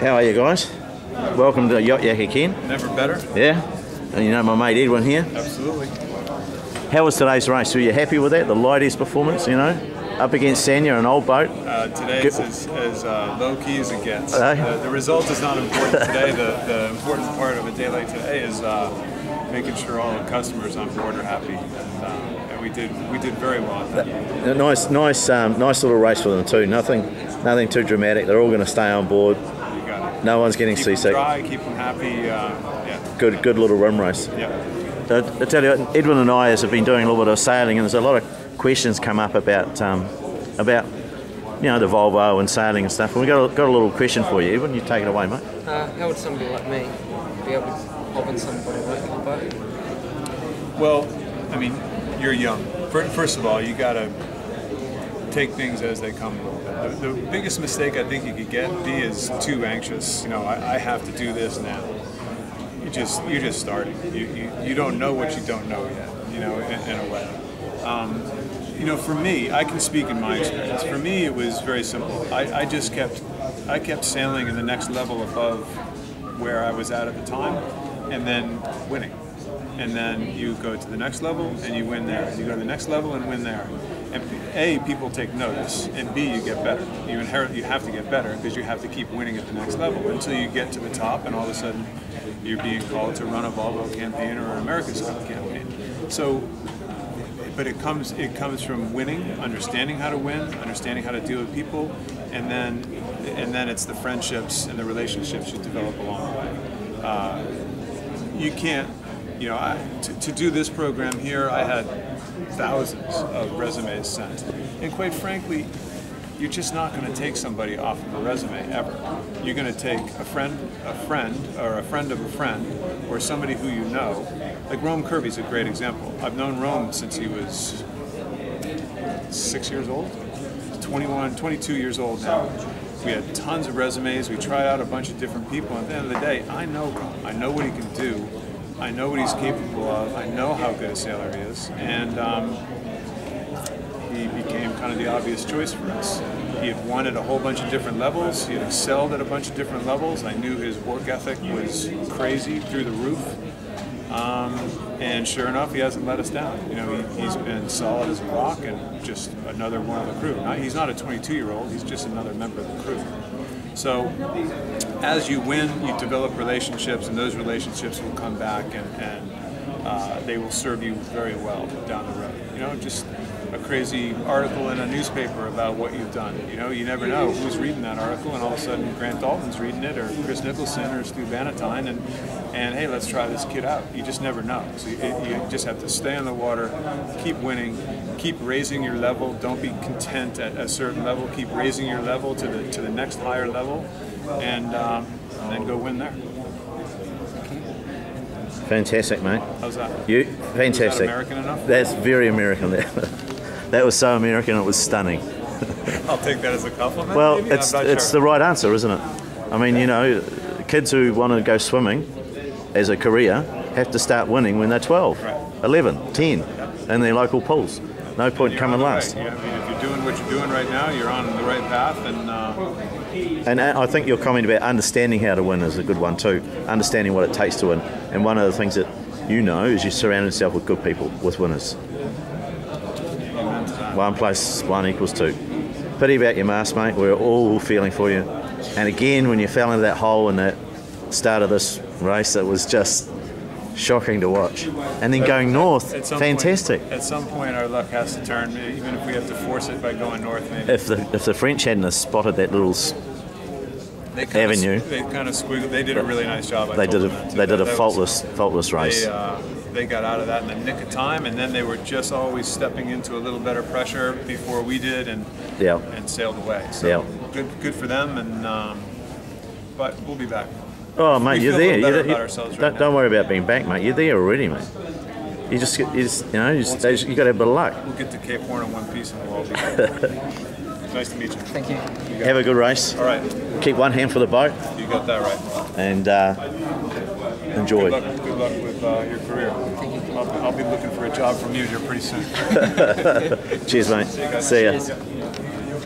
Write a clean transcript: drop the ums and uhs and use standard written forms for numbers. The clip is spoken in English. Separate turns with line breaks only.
How are you guys? Welcome to Yacht Yak again.
Never better.
Yeah? And you know my mate Edwin here.
Absolutely.
How was today's race? Were you happy with that? The Lighties performance, you know? Up against Sanya, an old boat.
Today it's as low-key as it gets. The result is not important today. The important part of a day like today is making sure all the customers on board are happy. And we did very well at that.
Nice little race for them too. Nothing too dramatic. They're all going to stay on board.
You got it.
No one's getting seasick.
Keep them dry, keep them happy. Yeah.
Good little rim race.
Yeah.
I tell you, Edwin and I have been doing a little bit of sailing, and there's a lot of questions come up about the Volvo and sailing and stuff. And we got a little question for you, Edwin. You take it away, mate.
How would somebody like me be able to hop in somebody like a boat?
Well, I mean, you're young. First of all, you got to take things as they come. The biggest mistake I think you could be is too anxious. You know, I have to do this now. You're just starting. You don't know what you don't know yet. You know, in a way. You know, for me, I can speak in my experience. For me, it was very simple. I kept sailing in the next level above where I was at the time, and then winning. And then you go to the next level and you win there. And you go to the next level and win there. And A, people take notice, and B, you get better. You have to get better because you have to keep winning at the next level until you get to the top, and all of a sudden you're being called to run a Volvo campaign or an America's Cup campaign. So, but it comes from winning, understanding how to win, understanding how to deal with people, and then it's the friendships and the relationships you develop along the way. You can't, you know, to do this program here, I had thousands of resumes sent, and quite frankly, you're just not going to take somebody off of a resume ever. You're going to take a friend, or a friend of a friend, or somebody who you know. Like Rome Kirby's a great example. I've known Rome since he was 6 years old, 21, 22 years old now. We had tons of resumes. We tried out a bunch of different people. And at the end of the day, I know Rome. I know what he can do. I know what he's capable of. I know how good a sailor he is. And he became kind of the obvious choice for us. He had won at a whole bunch of different levels. He had excelled at a bunch of different levels. I knew his work ethic was crazy, through the roof. And sure enough, he hasn't let us down. You know, he's been solid as a rock and just another one of the crew. He's not a 22-year-old, he's just another member of the crew. So as you win, you develop relationships, and those relationships will come back and they will serve you very well down the road. You know, just a crazy article in a newspaper about what you've done. You know, you never know who's reading that article, and all of a sudden Grant Dalton's reading it, or Chris Nicholson, or Stu Bannatyne, and hey, let's try this kid out. You just never know. So you just have to stay on the water, keep winning, keep raising your level. Don't be content at a certain level. Keep raising your level to the next higher level, and then go win there.
Fantastic, mate.
How's that?
Fantastic.
Was that American enough?
That's very American. That was so American, it was stunning.
I'll take that as a compliment.
Well,
maybe?
it's the right answer, isn't it? I mean, you know, kids who want to go swimming as a career have to start winning when they're 12,
right.
11, 10 in their local pools. No point coming last.
Right. Yeah, I mean, if you're doing what you're doing right now, you're on the right path.
And I think your comment about understanding how to win is a good one too. Understanding what it takes to win. And one of the things that you know is you surround yourself with good people, with winners. 1 + 1 = 2. Pity about your mast, mate. We're all feeling for you. And again, when you fell into that hole in that start of this race, it was just shocking to watch. And then going north, fantastic.
At some point, our luck has to turn, even if we have to force it by going north. Maybe.
If the French hadn't spotted that little avenue,
they kind of squiggled. They did a really nice job.
They did a faultless race.
They got out of that in the nick of time, and then they were just always stepping into a little better pressure before we did, and sailed away. So good for them, and but we'll be back.
Oh, mate, you're there.
Don't
worry about being back, mate. You're there already, mate. You got to have a bit of luck.
We'll get to Cape Horn in one piece, and we'll all be back. Nice to meet you.
Thank you.
Have a good race.
All right.
Keep one hand for the boat.
You got that right.
And enjoy.
Good luck with your career. I'll be looking for a job from you here pretty soon.
Cheers, mate.
See you guys.
See ya.
Cheers.